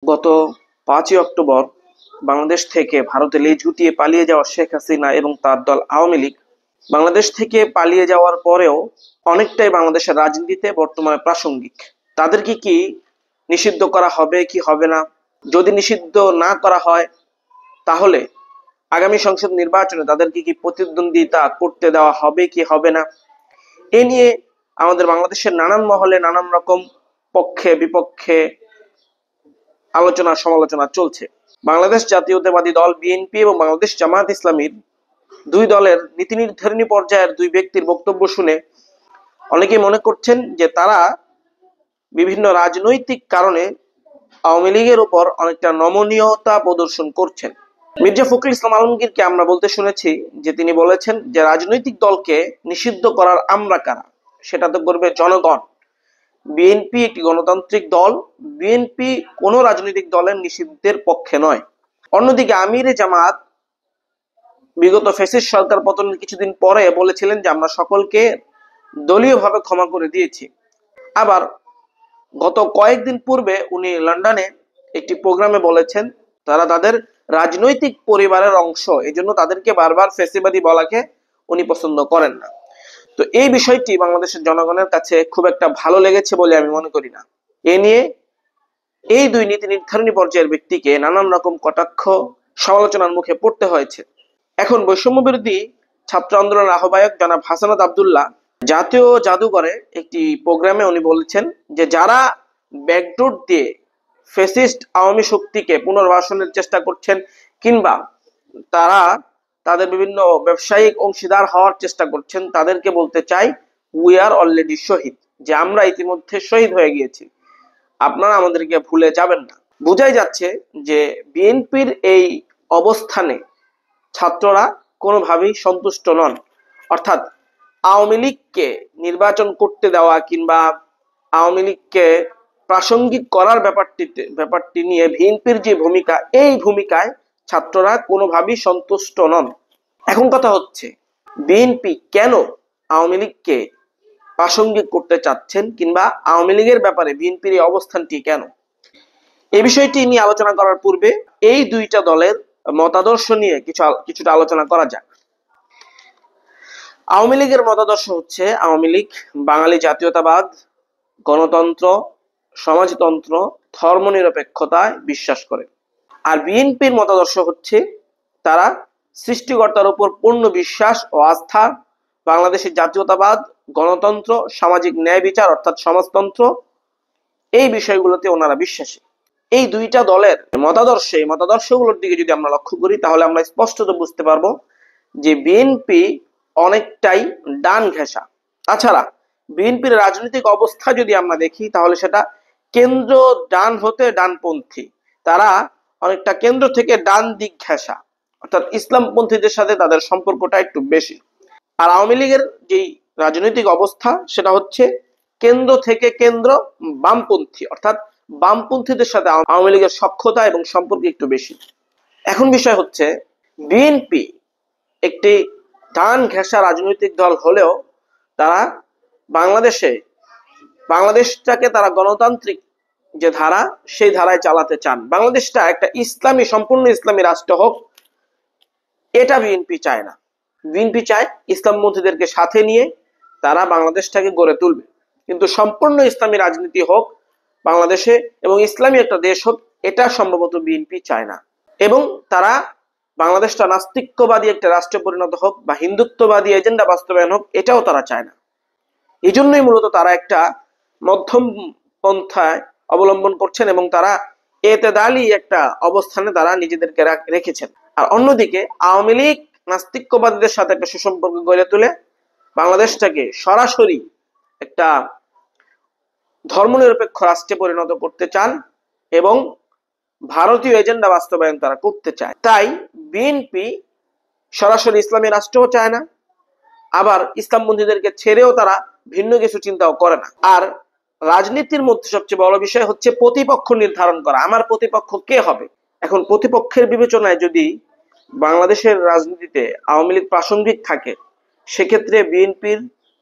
গত 5ই অক্টোবর বাংলাদেশ থেকে ভারতে লেজ গুটিয়ে পালিয়ে যাওয়া শেখ হাসিনা এবং তার দল আওয়ামী লীগ বাংলাদেশ থেকে পালিয়ে যাওয়ার পরেও অনেকটাই বাংলাদেশের রাজনীতিতে বর্তমানে প্রাসঙ্গিক। তাদেরকে কি নিষিদ্ধ করা হবে কি হবে না? যদি নিষিদ্ধ না করা হয় তাহলে আগামী সংসদ নির্বাচনে তাদেরকে কি প্রতিদ্বন্দ্বিতা করতে দেওয়া হবে কি হবে না? এ নিয়ে আমাদের বাংলাদেশের নানান মহলে নানান রকম পক্ষে বিপক্ষে আলোচনা সমালোচনা চলছে। বাংলাদেশ জাতীয়তাবাদী দল বিএনপি এবং বাংলাদেশ জামায়াত ইসলামীর দুই দলের নীতি নির্ধারণী পর্যায়ের দুই ব্যক্তির বক্তব্য শুনে অনেকেই মনে করছেন যে তারা বিভিন্ন রাজনৈতিক কারণে আওয়ামী লীগের উপর অনেকটা নমনীয়তা প্রদর্শন করছেন। মির্জা ফখরুল ইসলাম আলমগীরকে আমরা বলতে শুনেছি যে তিনি বলেছেন যে রাজনৈতিক দলকে নিষিদ্ধ করার আমরা কারা, সেটা তো করবে জনগণ। বিএনপি একটি গণতান্ত্রিক দল, বিএনপি কোন রাজনৈতিক দলের নিষিদ্ধের পক্ষে নয়। অন্যদিকে আমিরে জামাত বিগত ফ্যাসিস্ট সরকার পতনের কিছুদিন পরে বলেছিলেন যে আমরা সকলকে দলীয়ভাবে ক্ষমা করে দিয়েছি। আবার গত কয়েকদিন পূর্বে উনি লন্ডনে একটি প্রোগ্রামে বলেছেন তারা তাদের রাজনৈতিক পরিবারের অংশ, এজন্য তাদেরকে বারবার ফ্যাসিবাদী বলাকে উনি পছন্দ করেন না। তো এই বিষয়টি বাংলাদেশের জনগণের কাছে খুব একটা ভালো লেগেছে বলে আমি মনে করি না। এ নিয়ে এই দুই নীতি নির্ধারণী পর্যায়ের ব্যক্তিকে নানান রকম কটাক্ষ সমালোচনার মুখে পড়তে হয়েছে। এখন বৈষম্য বিরোধী ছাত্র আন্দোলনের আহ্বায়ক জনাব হাসানাত আব্দুল্লাহ জাতীয় জাদুঘরে একটি প্রোগ্রামে উনি বলেছেন যে যারা ব্যাকডোর দিয়ে ফ্যাসিস্ট আওয়ামী শক্তিকে পুনর্বাসনের চেষ্টা করছেন কিংবা তারা তাদের বিভিন্ন ব্যবসায়িক অংশীদার হওয়ার চেষ্টা করছেন, তাদেরকে বলতে চাই উই আর অলরেডি শহীদ, যে আমরা ইতিমধ্যে শহীদ হয়ে গিয়েছি, আপনারা আমাদেরকে ভুলে যাবেন না। বোঝাই যাচ্ছে যে বিএনপির এই অবস্থানে ছাত্ররা কোনোভাবেই সন্তুষ্ট নন। অর্থাৎ আওয়ামী লীগকে নির্বাচন করতে দেওয়া কিংবা আওয়ামী লীগকে প্রাসঙ্গিক করার ব্যাপারটি নিয়ে বিএনপির যে ভূমিকা, এই ভূমিকায় ছাত্ররা কোনোভাবেই সন্তুষ্ট নন। এখন কথা হচ্ছে বিএনপি কেন আওয়ামী লীগকে প্রাসঙ্গিক করতে চাচ্ছেন কিংবা আওয়ামী লীগের ব্যাপারে বিএনপির এই অবস্থানটি কেন? এই বিষয়টি নিয়ে আলোচনা করার পূর্বে এই দুইটা দলের মতাদর্শ নিয়ে কিছুটা আলোচনা করা যাক। আওয়ামী লীগের মতাদর্শ হচ্ছে আওয়ামী লীগ বাঙালি জাতীয়তাবাদ, গণতন্ত্র, সমাজতন্ত্র, ধর্মনিরপেক্ষতায় বিশ্বাস করে। আর বিএনপির মতাদর্শ হচ্ছে তারা সৃষ্টিকর্তার উপর পূর্ণ বিশ্বাস ও আস্থা, বাংলাদেশের জাতীয়তাবাদ, গণতন্ত্র, সামাজিক ন্যায় বিচার অর্থাৎ সমাজতন্ত্র, এই বিষয়গুলোতে ওনারা বিশ্বাসী। এই দুইটা দলের মতাদর্শগুলোর দিকে যদি আমরা লক্ষ্য করি তাহলে আমরা স্পষ্টত বুঝতে পারবো যে বিএনপি অনেকটাই ডান ঘেঁষা। তাছাড়া বিএনপির রাজনৈতিক অবস্থা যদি আমরা দেখি তাহলে সেটা কেন্দ্র ডান হতে ডানপন্থী, তারা অনেকটা কেন্দ্র থেকে ডান দিক ঘেঁষা, অর্থাৎ ইসলামপন্থীদের সাথে তাদের সম্পর্কটা একটু বেশি। আর আওয়ামী লীগের যেই রাজনৈতিক অবস্থা সেটা হচ্ছে কেন্দ্র থেকে কেন্দ্র বামপন্থী, অর্থাৎ বামপন্থীদের সাথে আওয়ামী লীগের সখ্যতা এবং সম্পর্ক একটু বেশি। এখন বিষয় হচ্ছে বিএনপি একটি ডান ঘেঁষা রাজনৈতিক দল হলেও তারা বাংলাদেশটাকে তারা গণতান্ত্রিক যে ধারা সেই ধারায় চালাতে চান। বাংলাদেশটা একটা সম্পূর্ণ ইসলামী রাষ্ট্র হোক, এটা বিএনপি চায় না। বিএনপি চায় ইসলামপন্থীদেরকে সাথে নিয়ে তারা বাংলাদেশটাকে গড়ে তুলবে, কিন্তু সম্পূর্ণ ইসলামী রাজনীতি হোক বাংলাদেশে এবং ইসলামী একটা দেশ হোক, এটা সম্ভবত বিএনপি চায় না। এবং তারা বাংলাদেশটা নাস্তিক্যবাদী একটা রাষ্ট্রে পরিণত হোক বা হিন্দুত্ববাদী এজেন্ডা বাস্তবায়ন হোক, এটাও তারা চায় না। এই জন্যই মূলত তারা একটা মধ্যম পন্থায় অবলম্বন করছেন এবং তারা এতেদালি একটা অবস্থানে তারা নিজেদেরকে রেখেছেন। আর অন্যদিকে আওয়ামী লীগ নাস্তিক্যবাদীদের সাথে একটা সুসম্পর্ক গড়ে তুলে বাংলাদেশটাকে সরাসরি একটা ধর্মনিরপেক্ষ রাষ্ট্রে পরিণত করতে চান এবং ভারতীয় এজেন্ডা বাস্তবায়ন তারা করতে চায়। তাই বিএনপি সরাসরি ইসলামী রাষ্ট্রও চায় না, আবার ইসলামপন্থীদেরকে ছেড়েও তারা ভিন্ন কিছু চিন্তাও করে না। আর রাজনীতির মধ্যে সবচেয়ে বড় বিষয় হচ্ছে প্রতিপক্ষ নির্ধারণ করা, আমার প্রতিপক্ষ কে হবে। এখন প্রতিপক্ষের বিবেচনায় যদি বাংলাদেশের রাজনীতিতে আওয়ামী লীগ প্রাসঙ্গিক থাকে, সেক্ষেত্রে বিএনপির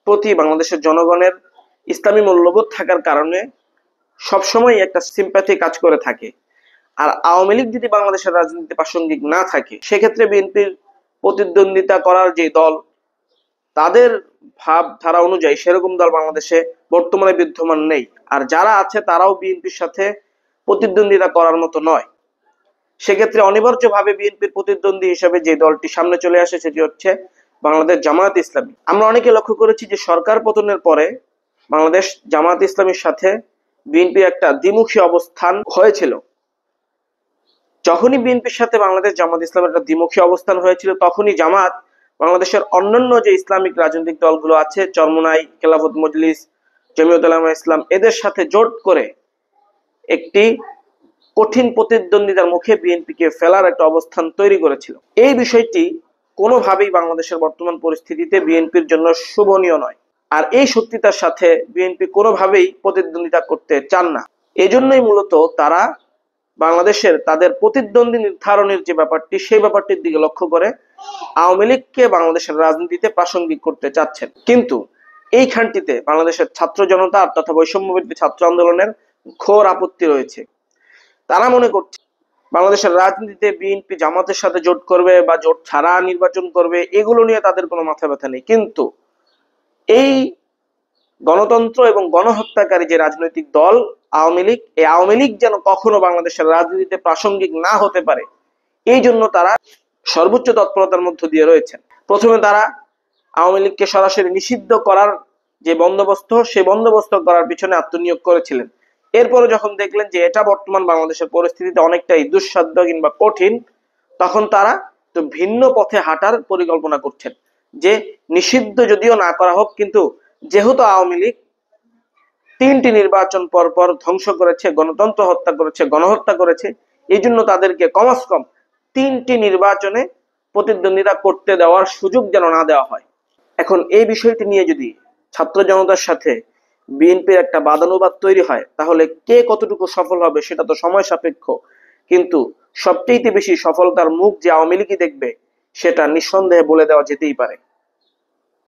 প্রতি বাংলাদেশের জনগণের ইসলামী মূল্যবোধ থাকার কারণে সবসময় একটা সিম্প্যাথি কাজ করে থাকে। আর আওয়ামী লীগ যদি বাংলাদেশের রাজনীতিতে প্রাসঙ্গিক না থাকে, সেক্ষেত্রে বিএনপির প্রতিদ্বন্দ্বিতা করার যে দল, তাদের ভাবধারা অনুযায়ী সেরকম দল বাংলাদেশে বর্তমানে বিদ্যমান নেই। আর যারা আছে তারাও বিএনপির সাথে প্রতিদ্বন্দ্বিতা করার মতো নয়। সেক্ষেত্রে অনিবার্যভাবে বিএনপির প্রতিদ্বন্দ্বী হিসেবে যে দলটি সামনে চলে আসে সেটি হচ্ছে বাংলাদেশ জামায়াত ইসলামী। আমরা অনেকে লক্ষ্য করেছি যে সরকার পতনের পরে বাংলাদেশ জামায়াত ইসলামীর সাথে বিএনপির একটা দ্বিমুখী অবস্থান হয়েছিল। যখনই বিএনপির সাথে বাংলাদেশ জামাত ইসলামের একটা দ্বিমুখী অবস্থান হয়েছিল, তখনই জামাত বাংলাদেশের অন্যান্য যে ইসলামিক রাজনৈতিক দলগুলো আছে, চরমোনাই, খেলাফত মজলিস, জমিয়ত উলামা ইসলাম, এদের সাথে জোট করে একটি কঠিন প্রতিদ্বন্দ্বিতার মুখে বিএনপিকে ফেলার একটা অবস্থান তৈরি করেছিল। এই বিষয়টি কোনোভাবেই বাংলাদেশের বর্তমান পরিস্থিতিতে বিএনপির জন্য শোভনীয় নয়। আর এই শক্তিটার সাথে বিএনপি কোনোভাবেই প্রতিদ্বন্দ্বিতা করতে চান না। এজন্যই মূলত তারা বাংলাদেশের তাদের প্রতিদ্বন্দ্বী নির্ধারণের যে ব্যাপারটি, সেই ব্যাপারটির দিকে লক্ষ্য করে আওয়ামী লীগকে বাংলাদেশের রাজনীতিতে প্রাসঙ্গিক করতে চাচ্ছেন। কিন্তু এইখানটিতে বাংলাদেশের ছাত্র জনতা তথা বৈষম্যবিরোধী ছাত্র আন্দোলনের ঘোর আপত্তি রয়েছে। তারা মনে করছে বাংলাদেশের রাজনীতিতে বিএনপি জামাতের সাথে জোট করবে বা জোট ছাড়া নির্বাচন করবে, এগুলো নিয়ে তাদের কোনো মাথা ব্যথা নেই। কিন্তু এই গণতন্ত্র এবং গণহত্যাকারী যে রাজনৈতিক দল আওয়ামী লীগ, এই আওয়ামী লীগ যেন কখনো বাংলাদেশের রাজনীতিতে প্রাসঙ্গিক না হতে পারে, এই জন্য তারা সর্বোচ্চ তৎপরতার মধ্য দিয়ে রয়েছেন। প্রথমে তারা আওয়ামী লীগকে সরাসরি নিষিদ্ধ করার যে বন্দোবস্ত, সেই বন্দোবস্ত করার পিছনে আত্মনিয়োগ করেছিলেন। এরপরে যখন দেখলেন যে এটা বর্তমান বাংলাদেশের পরিস্থিতিতে অনেকটাই দুঃসাধ্য কিংবা কঠিন, তখন তারা তো ভিন্ন পথে হাঁটার পরিকল্পনা করছেন, যে নিষিদ্ধ যদিও না করা হোক, কিন্তু যেহেতু আওয়ামী লীগ 3টি নির্বাচন পর পর ধ্বংস করেছে, গণতন্ত্র হত্যা করেছে, গণহত্যা করেছে, এই জন্য তাদেরকে কমাস কম 3টি নির্বাচনে প্রতিদ্বন্দ্বিতা করতে দেওয়ার সুযোগ যেন না দেওয়া হয়। এখন এই বিষয়টি নিয়ে যদি ছাত্র জনতার সাথে বিএনপির একটা বাদানুবাদ তৈরি হয়, তাহলে কে কতটুকু সফল হবে সেটা তো সময় সাপেক্ষ। কিন্তু সবচেয়ে বেশি সফলতার মুখ যে আওয়ামী লীগই দেখবে, সেটা নিঃসন্দেহে বলে দেওয়া যেতেই পারে।